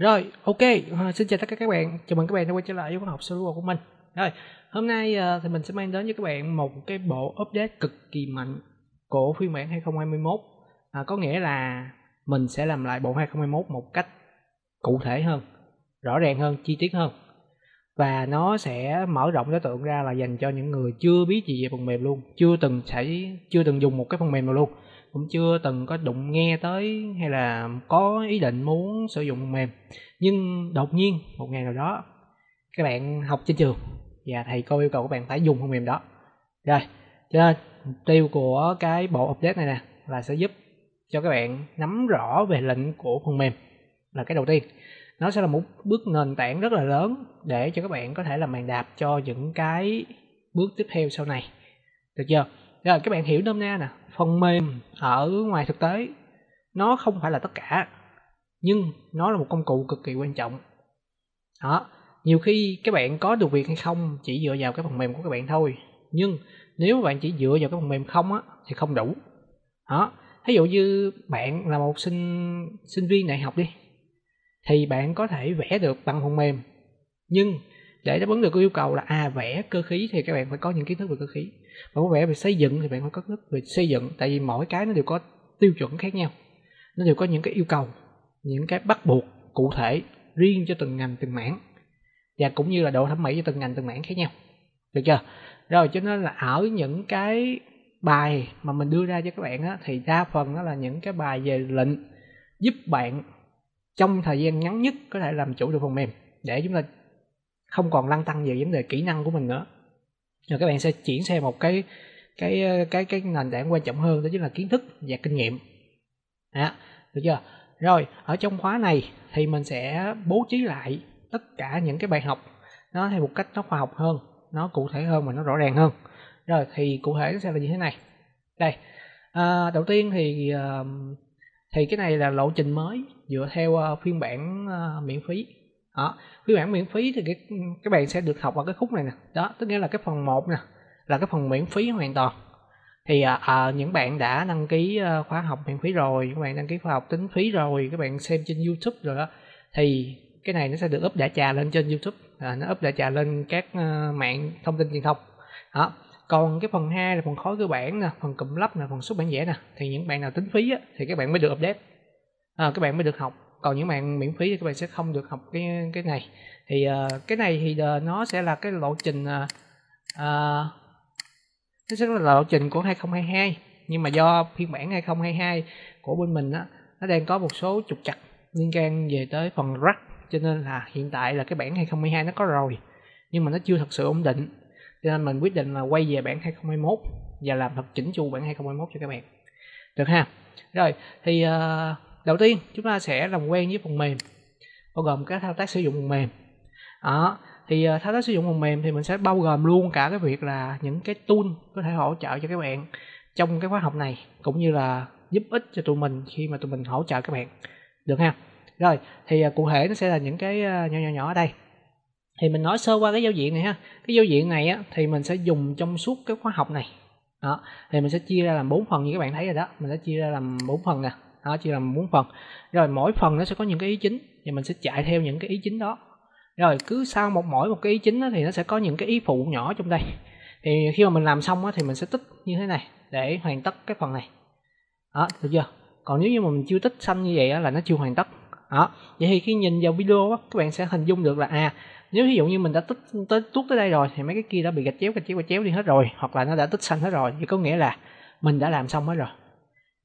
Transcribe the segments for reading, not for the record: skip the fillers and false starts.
Rồi, ok, xin chào tất cả các bạn, chào mừng các bạn đã quay trở lại với khóa học solo của mình. Rồi, hôm nay thì mình sẽ mang đến cho các bạn một cái bộ update cực kỳ mạnh của phiên bản 2021. Có nghĩa là mình sẽ làm lại bộ 2021 một cách cụ thể hơn, rõ ràng hơn, chi tiết hơn. Và nó sẽ mở rộng đối tượng ra là dành cho những người chưa biết gì về phần mềm luôn, chưa từng dùng một cái phần mềm nào luôn, cũng chưa từng có đụng nghe tới hay là có ý định muốn sử dụng phần mềm, nhưng đột nhiên một ngày nào đó các bạn học trên trường và thầy cô yêu cầu các bạn phải dùng phần mềm đó. Rồi, cho nên mục tiêu của cái bộ update này nè là sẽ giúp cho các bạn nắm rõ về lệnh của phần mềm là cái đầu tiên. Nó sẽ là một bước nền tảng rất là lớn để cho các bạn có thể làm bàn đạp cho những cái bước tiếp theo sau này, được chưa? Rồi các bạn hiểu nôm na nè, phần mềm ở ngoài thực tế nó không phải là tất cả, nhưng nó là một công cụ cực kỳ quan trọng. Đó, nhiều khi các bạn có được việc hay không chỉ dựa vào cái phần mềm của các bạn thôi, nhưng nếu bạn chỉ dựa vào cái phần mềm không á thì không đủ. Đó, ví dụ như bạn là một sinh viên đại học đi, thì bạn có thể vẽ được bằng phần mềm, nhưng để đáp ứng được yêu cầu là vẽ cơ khí thì các bạn phải có những kiến thức về cơ khí, và vẽ về xây dựng thì bạn phải có kiến thức về xây dựng, tại vì mỗi cái nó đều có tiêu chuẩn khác nhau, nó đều có những cái yêu cầu, những cái bắt buộc cụ thể riêng cho từng ngành từng mảng, và cũng như là độ thẩm mỹ cho từng ngành từng mảng khác nhau, được chưa? Rồi cho nên là ở những cái bài mà mình đưa ra cho các bạn á, thì đa phần đó là những cái bài về lệnh giúp bạn trong thời gian ngắn nhất có thể làm chủ được phần mềm, để chúng ta không còn lăn tăn về vấn đề kỹ năng của mình nữa. Rồi các bạn sẽ chuyển sang một cái nền tảng quan trọng hơn, đó chính là kiến thức và kinh nghiệm. Đó, được chưa? Rồi, ở trong khóa này thì mình sẽ bố trí lại tất cả những cái bài học nó theo một cách nó khoa học hơn, nó cụ thể hơn và nó rõ ràng hơn. Rồi thì cụ thể nó sẽ là như thế này. Đây, đầu tiên thì cái này là lộ trình mới dựa theo phiên bản miễn phí. Đó, phiên bản miễn phí thì các bạn sẽ được học ở cái khúc này nè. Đó, tức nghĩa là cái phần 1 nè, là cái phần miễn phí hoàn toàn. Thì những bạn đã đăng ký khóa học miễn phí rồi, các bạn đăng ký khóa học tính phí rồi, các bạn xem trên YouTube rồi đó, thì cái này nó sẽ được up đã trà lên trên YouTube, nó up đã trà lên các mạng thông tin truyền thông. Đó. Còn cái phần 2 là phần khối cơ bản nè, phần cụm lắp nè, phần xuất bản vẽ nè, thì những bạn nào tính phí á, thì các bạn mới được update, các bạn mới được học. Còn những bạn miễn phí thì các bạn sẽ không được học cái này. Thì cái này thì nó sẽ là cái lộ trình nó sẽ là lộ trình của 2022, nhưng mà do phiên bản 2022 của bên mình á, nó đang có một số trục trặc liên quan về tới phần rắc, cho nên là hiện tại là cái bản 2022 nó có rồi, nhưng mà nó chưa thật sự ổn định, cho nên mình quyết định là quay về bản 2021 và làm thật chỉnh chu bản 2021 cho các bạn, được ha? Rồi thì đầu tiên chúng ta sẽ làm quen với phần mềm, bao gồm các thao tác sử dụng phần mềm. Đó, thì thao tác sử dụng phần mềm thì mình sẽ bao gồm luôn cả cái việc là những cái tool có thể hỗ trợ cho các bạn trong cái khóa học này, cũng như là giúp ích cho tụi mình khi mà tụi mình hỗ trợ các bạn, được ha? Rồi thì cụ thể nó sẽ là những cái nhỏ ở đây. Thì mình nói sơ qua cái giao diện này ha. Cái giao diện này á, thì mình sẽ dùng trong suốt cái khóa học này. Đó, thì mình sẽ chia ra làm 4 phần như các bạn thấy rồi đó, mình sẽ chia ra làm 4 phần nè. Đó, chia làm 4 phần. Rồi mỗi phần nó sẽ có những cái ý chính, và mình sẽ chạy theo những cái ý chính đó. Rồi cứ sau mỗi một cái ý chính đó, thì nó sẽ có những cái ý phụ nhỏ trong đây. Thì khi mà mình làm xong đó, thì mình sẽ tích như thế này để hoàn tất cái phần này. Đó, được chưa? Còn nếu như mà mình chưa tích xanh như vậy đó, là nó chưa hoàn tất. Đó, vậy thì khi nhìn vào video đó, các bạn sẽ hình dung được là nếu ví dụ như mình đã tích tuốt tới đây rồi thì mấy cái kia đã bị gạch chéo đi hết rồi, hoặc là nó đã tích xanh hết rồi, thì có nghĩa là mình đã làm xong hết rồi.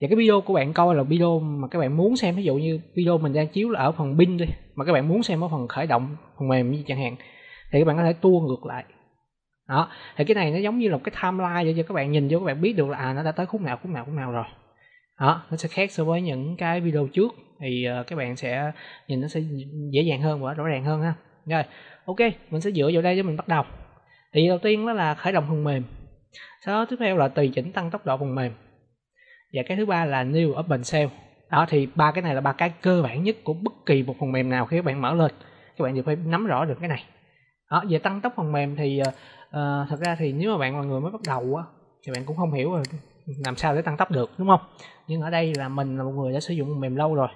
Và cái video của bạn coi là video mà các bạn muốn xem, ví dụ như video mình đang chiếu là ở phần pin đi, mà các bạn muốn xem ở phần khởi động phần mềm như chẳng hạn, thì các bạn có thể tua ngược lại. Đó, thì cái này nó giống như là một cái timeline để cho các bạn nhìn vô, các bạn biết được là nó đã tới khúc nào rồi. Đó, nó sẽ khác so với những cái video trước, thì các bạn sẽ nhìn nó sẽ dễ dàng hơn và rõ ràng hơn ha. Rồi, ok, mình sẽ dựa vào đây để mình bắt đầu. Thì đầu tiên đó là khởi động phần mềm. Sau đó tiếp theo là tùy chỉnh tăng tốc độ phần mềm. Và cái thứ ba là New Open Shell. Đó, thì ba cái này là ba cái cơ bản nhất của bất kỳ một phần mềm nào khi các bạn mở lên. Các bạn đều phải nắm rõ được cái này. Đó, về tăng tốc phần mềm thì thật ra thì nếu mà bạn là người mới bắt đầu á, thì bạn cũng không hiểu rồi làm sao để tăng tốc được, đúng không? Nhưng ở đây là mình là một người đã sử dụng phần mềm lâu rồi,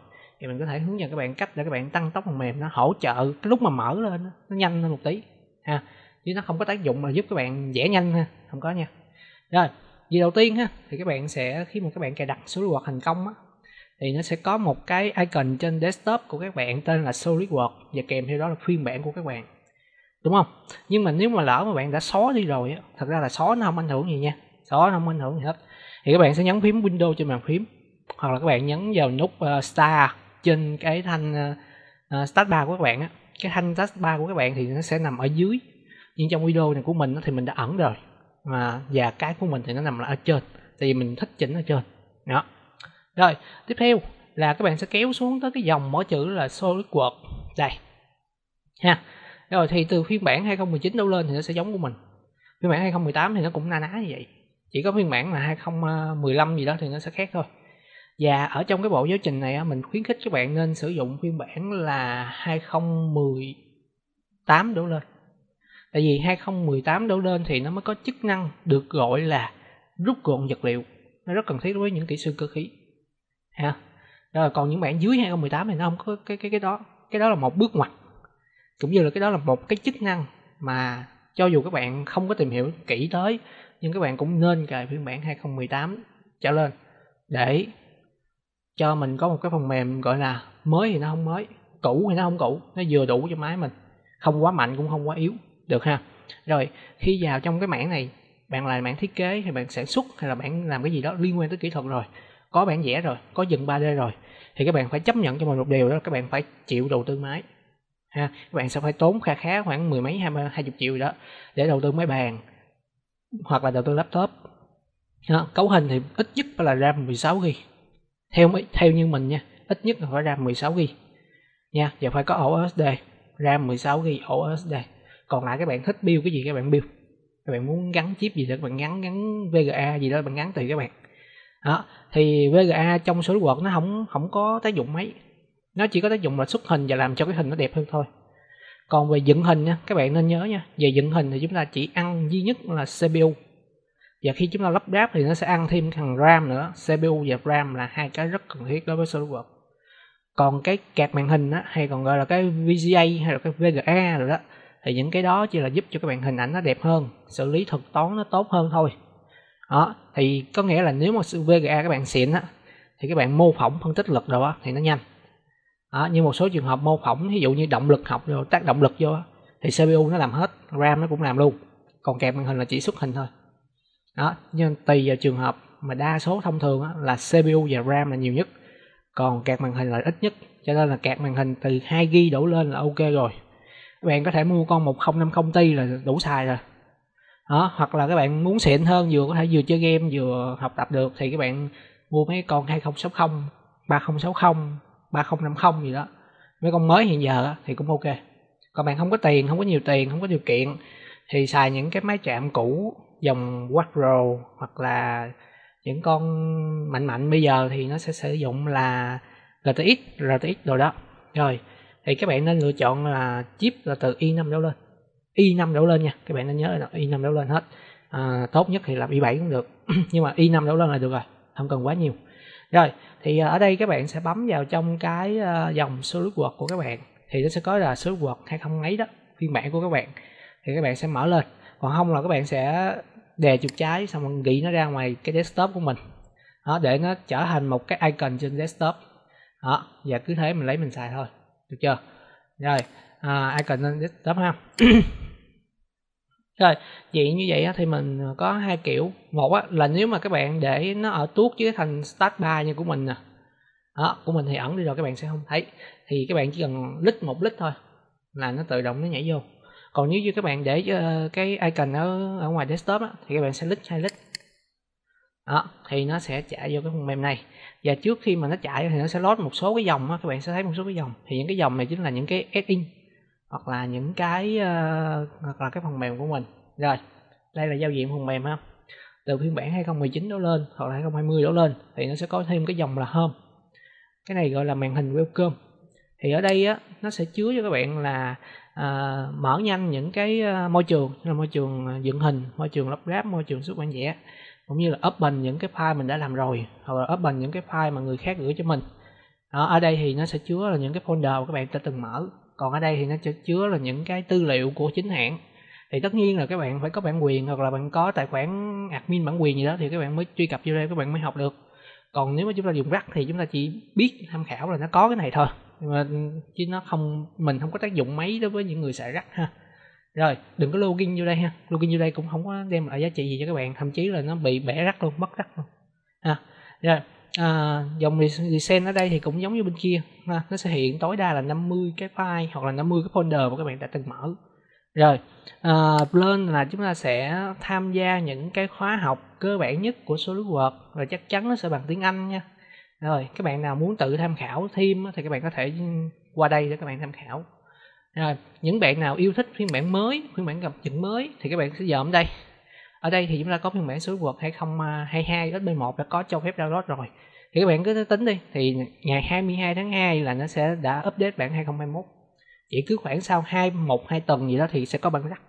thì mình có thể hướng dẫn các bạn cách để các bạn tăng tốc phần mềm, nó hỗ trợ cái lúc mà mở lên nó nhanh hơn một tí ha, chứ nó không có tác dụng là giúp các bạn vẽ nhanh ha, không có nha. Rồi, vì đầu tiên ha, thì các bạn sẽ khi mà các bạn cài đặt SolidWorks thành công á, thì nó sẽ có một cái icon trên desktop của các bạn tên là SolidWorks và kèm theo đó là phiên bản của các bạn, đúng không? Nhưng mà nếu mà lỡ mà bạn đã xóa đi rồi á, thật ra là xóa nó không ảnh hưởng gì nha, xóa nó không ảnh hưởng gì hết, thì các bạn sẽ nhấn phím Windows trên bàn phím, hoặc là các bạn nhấn vào nút Start trên cái thanh Start bar của các bạn á. Cái thanh Start bar của các bạn thì nó sẽ nằm ở dưới, nhưng trong video này của mình thì mình đã ẩn rồi, và cái của mình thì nó nằm ở trên, tại vì mình thích chỉnh ở trên đó. Rồi tiếp theo là các bạn sẽ kéo xuống tới cái dòng mỗi chữ là SolidWorks đây ha. Rồi thì từ phiên bản 2019 đổ lên thì nó sẽ giống của mình, phiên bản 2018 thì nó cũng na ná như vậy, chỉ có phiên bản là 2015 gì đó thì nó sẽ khác thôi. Và ở trong cái bộ giáo trình này mình khuyến khích các bạn nên sử dụng phiên bản là 2018 đổ lên, tại vì 2018 đổ lên thì nó mới có chức năng được gọi là rút gọn vật liệu, nó rất cần thiết đối với những kỹ sư cơ khí ha. Rồi còn những bản dưới 2018 thì nó không có cái đó là một bước ngoặt, cũng như là cái đó là một cái chức năng mà cho dù các bạn không có tìm hiểu kỹ tới, nhưng các bạn cũng nên cài phiên bản 2018 trở lên để cho mình có một cái phần mềm gọi là mới thì nó không mới, cũ thì nó không cũ, nó vừa đủ cho máy mình, không quá mạnh cũng không quá yếu, được ha. Rồi khi vào trong cái mảng này, bạn làm mảng thiết kế hay bạn sản xuất hay là bạn làm cái gì đó liên quan tới kỹ thuật rồi, có bản vẽ rồi, có dựng 3D rồi, thì các bạn phải chấp nhận cho mình một điều đó là các bạn phải chịu đầu tư máy ha. Các bạn sẽ phải tốn khá khoảng mười mấy 20 triệu đó để đầu tư máy bàn hoặc là đầu tư laptop. Cấu hình thì ít nhất phải là RAM 16GB, theo như mình nha, ít nhất là phải RAM 16GB nha, và phải có ổ SSD, RAM 16GB, ổ SSD. Còn lại các bạn thích build cái gì các bạn build, các bạn muốn gắn chip gì đó các bạn gắn VGA gì đó bạn gắn tùy các bạn. Đó, thì VGA trong SolidWorks nó không có tác dụng mấy, nó chỉ có tác dụng là xuất hình và làm cho cái hình nó đẹp hơn thôi. Còn về dựng hình nha, các bạn nên nhớ nha, về dựng hình thì chúng ta chỉ ăn duy nhất là CPU, và khi chúng ta lắp ráp thì nó sẽ ăn thêm thằng RAM nữa. CPU và RAM là hai cái rất cần thiết đối với SolidWorks. Còn cái card màn hình á, hay còn gọi là cái VGA hay là cái VGA rồi đó, thì những cái đó chỉ là giúp cho các bạn hình ảnh nó đẹp hơn, xử lý thuật toán nó tốt hơn thôi. Đó, thì có nghĩa là nếu mà VGA các bạn xịn á, thì các bạn mô phỏng phân tích lực rồi á thì nó nhanh. Đó, như một số trường hợp mô phỏng ví dụ như động lực học rồi tác động lực vô á, thì CPU nó làm hết, RAM nó cũng làm luôn, còn kèm màn hình là chỉ xuất hình thôi. Đó, nhưng tùy vào trường hợp, mà đa số thông thường á, là CPU và RAM là nhiều nhất, còn card màn hình là ít nhất, cho nên là card màn hình từ 2GB đổ lên là ok rồi. Các bạn có thể mua con 1050 Ti là đủ xài rồi. Đó, hoặc là các bạn muốn xịn hơn, có thể vừa chơi game vừa học tập được, thì các bạn mua mấy con 2060, 3060, 3050 gì đó, mấy con mới hiện giờ thì cũng ok. Còn bạn không có tiền, không có nhiều tiền, không có điều kiện thì xài những cái máy chạm cũ dòng Quattro, hoặc là những con mạnh bây giờ thì nó sẽ sử dụng là RTX rồi đó. Rồi thì các bạn nên lựa chọn là chip là từ i5 đổ lên nha, các bạn nên nhớ là i5 đổ lên hết. Tốt nhất thì làm i7 cũng được nhưng mà i5 đổ lên là được rồi, không cần quá nhiều. Rồi thì ở đây các bạn sẽ bấm vào trong cái dòng SolidWorks của các bạn, thì nó sẽ có là SolidWorks 20 mấy đó, phiên bản của các bạn, thì các bạn sẽ mở lên. Còn không là các bạn sẽ đè chuột trái xong rồi ghi nó ra ngoài cái desktop của mình đó, để nó trở thành một cái icon trên desktop đó, và cứ thế mình lấy mình xài thôi, được chưa? Rồi icon trên desktop ha. Rồi vậy như vậy thì mình có hai kiểu. Một là nếu mà các bạn để nó ở tuốt với cái thành start bar như của mình nè, đó, của mình thì ẩn đi rồi các bạn sẽ không thấy, thì các bạn chỉ cần click một click thôi là nó tự động nó nhảy vô. Còn nếu như các bạn để cái icon ở ngoài desktop thì các bạn sẽ click 2 click đó, thì nó sẽ chạy vô cái phần mềm này. Và trước khi mà nó chạy thì nó sẽ load một số cái dòng các bạn sẽ thấy một số cái dòng, thì những cái dòng này chính là những cái add-in hoặc là những cái hoặc là cái phần mềm của mình. Rồi đây là giao diện phần mềm ha. Từ phiên bản 2019 đổ lên hoặc là 2020 đổ lên thì nó sẽ có thêm cái dòng là Home, cái này gọi là màn hình welcome. Thì ở đây nó sẽ chứa cho các bạn là mở nhanh những cái môi trường, như là môi trường dựng hình, môi trường lắp ráp, môi trường xuất bản vẽ, cũng như là open những cái file mình đã làm rồi, hoặc là open những cái file mà người khác gửi cho mình. Đó, ở đây thì nó sẽ chứa là những cái folder mà các bạn đã từng mở, còn ở đây thì nó sẽ chứa là những cái tư liệu của chính hãng. Thì tất nhiên là các bạn phải có bản quyền hoặc là bạn có tài khoản admin bản quyền gì đó thì các bạn mới truy cập vô đây, các bạn mới học được. Còn nếu mà chúng ta dùng rắc thì chúng ta chỉ biết tham khảo là nó có cái này thôi, nhưng mà chứ nó không, mình không có tác dụng mấy đối với những người xài rắc ha. Rồi đừng có login vô đây ha, login vô đây cũng không có đem lại giá trị gì cho các bạn, thậm chí là nó bị bẻ rắc luôn, mất rắc luôn ha. Rồi dòng recent ở đây thì cũng giống như bên kia ha, nó sẽ hiện tối đa là 50 cái file hoặc là 50 cái folder mà các bạn đã từng mở. Rồi plan là chúng ta sẽ tham gia những cái khóa học cơ bản nhất của SolidWorks, và chắc chắn nó sẽ bằng tiếng Anh nha. Rồi các bạn nào muốn tự tham khảo thêm thì các bạn có thể qua đây để các bạn tham khảo. Rồi những bạn nào yêu thích phiên bản mới, phiên bản cập nhật mới thì các bạn sẽ dòm đây. Ở đây thì chúng ta có phiên bản SolidWorks 2022 SB1 đã có cho phép download rồi. Thì các bạn cứ tính đi, thì ngày 22 tháng 2 là nó sẽ đã update bản 2021. Chỉ cứ khoảng sau 1-2 tuần gì đó thì sẽ có bản rắc.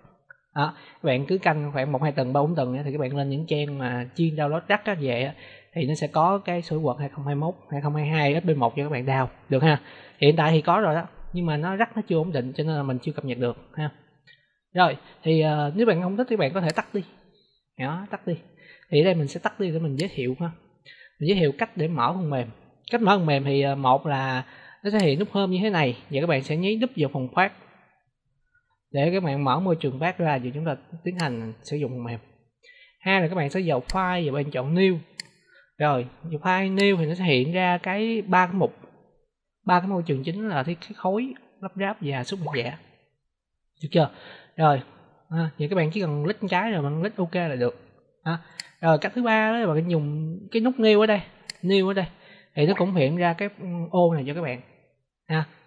Đó, các bạn cứ canh khoảng 1-2 tuần, 3-4 tuần thì các bạn lên những trang mà chuyên download rắc á về thì nó sẽ có cái SolidWorks 2021, 2022 SB1 cho các bạn download được ha. Hiện tại thì có rồi đó, nhưng mà nó rắc nó chưa ổn định cho nên là mình chưa cập nhật được ha. Rồi thì nếu bạn không thích thì bạn có thể tắt đi. Đó, tắt đi. Thì ở đây mình sẽ tắt đi để mình giới thiệu ha. Mình giới thiệu cách để mở phần mềm. Cách mở phần mềm thì một là nó sẽ hiện nút Home như thế này, và các bạn sẽ nhấn nút vào phần phát để các bạn mở môi trường phát ra, và chúng ta tiến hành sử dụng phần mềm. Hai là các bạn sẽ vào file và bạn chọn new. Rồi vào file new thì nó sẽ hiện ra cái ba cái môi trường chính là cái khối, lắp ráp và xuất bản vẽ, được chưa? Rồi vậy các bạn chỉ cần click cái rồi bạn click ok là được. Rồi cách thứ ba đó là bạn dùng cái nút new ở đây, thì nó cũng hiện ra cái ô này cho các bạn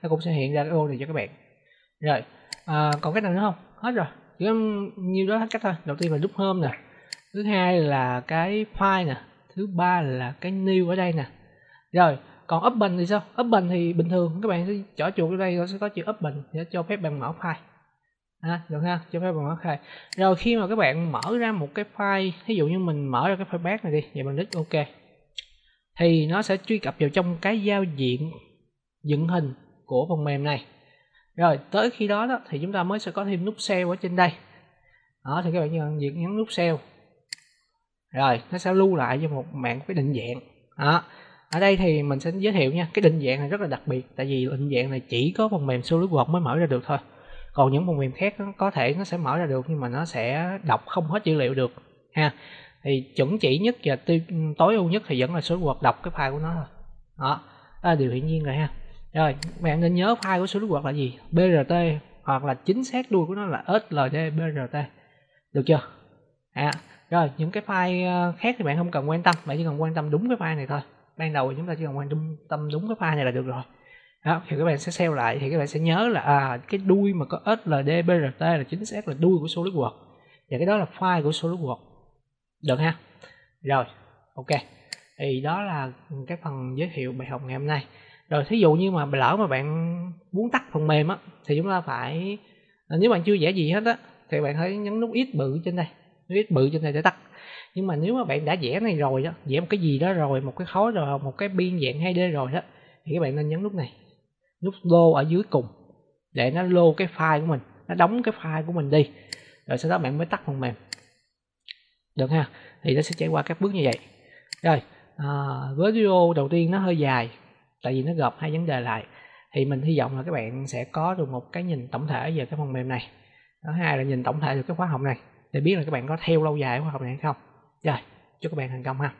nó cũng sẽ hiện ra cái ô này cho các bạn. Rồi còn cái nào nữa không? Hết rồi, chỉ có nhiêu đó hết cách thôi. Đầu tiên là nút home nè, thứ hai là cái file nè, thứ ba là cái new ở đây nè. Rồi còn open thì sao? Open thì bình thường các bạn sẽ chỏ chuột ở đây, nó sẽ có chữ open để cho phép bạn mở file. Được ha, cho phép bạn mở file. Rồi khi mà các bạn mở ra một cái file, ví dụ như mình mở ra cái file bát này đi, vậy mình click ok, thì nó sẽ truy cập vào trong cái giao diện dựng hình của phần mềm này. Rồi tới khi đó, thì chúng ta mới sẽ có thêm nút save ở trên đây. Đó thì các bạn nhấn nút save. Rồi nó sẽ lưu lại cho một mạng cái định dạng. Đó. Ở đây thì mình sẽ giới thiệu nha, cái định dạng này rất là đặc biệt, tại vì định dạng này chỉ có phần mềm SolidWorks mới mở ra được thôi. Còn những phần mềm khác có thể nó sẽ mở ra được, nhưng mà nó sẽ đọc không hết dữ liệu được ha. Thì chuẩn chỉ nhất và tối ưu nhất thì vẫn là SolidWorks đọc cái file của nó thôi. Đó là điều hiển nhiên rồi ha. Rồi bạn nên nhớ file của SolidWorks là gì? BRT, hoặc là chính xác đuôi của nó là SLD BRT, được chưa? Rồi những cái file khác thì bạn không cần quan tâm, bạn chỉ cần quan tâm đúng cái file này thôi. Ban đầu chúng ta chỉ cần quan tâm đúng cái file này là được rồi. Đó, thì các bạn sẽ save lại, thì các bạn sẽ nhớ là cái đuôi mà có SLD BRT là chính xác là đuôi của SolidWorks, và cái đó là file của SolidWorks, được ha. Rồi ok, thì đó là cái phần giới thiệu bài học ngày hôm nay. Rồi thí dụ như mà lỡ mà bạn muốn tắt phần mềm thì chúng ta phải, nếu bạn chưa vẽ gì hết thì bạn hãy nhấn nút X bự trên đây, để tắt. Nhưng mà nếu mà bạn đã vẽ này rồi vẽ một cái gì đó rồi, một cái khối rồi, một cái biên dạng 2D rồi thì các bạn nên nhấn nút này, nút lô ở dưới cùng, để nó lô cái file của mình, nó đóng cái file của mình đi, rồi sau đó bạn mới tắt phần mềm, được ha. Thì nó sẽ trải qua các bước như vậy. Rồi với video đầu tiên nó hơi dài, tại vì nó gộp hai vấn đề lại, thì mình hy vọng là các bạn sẽ có được một cái nhìn tổng thể về cái phần mềm này. Thứ hai là nhìn tổng thể được cái khóa học này, để biết là các bạn có theo lâu dài khóa học này hay không. Rồi chúc các bạn thành công ha.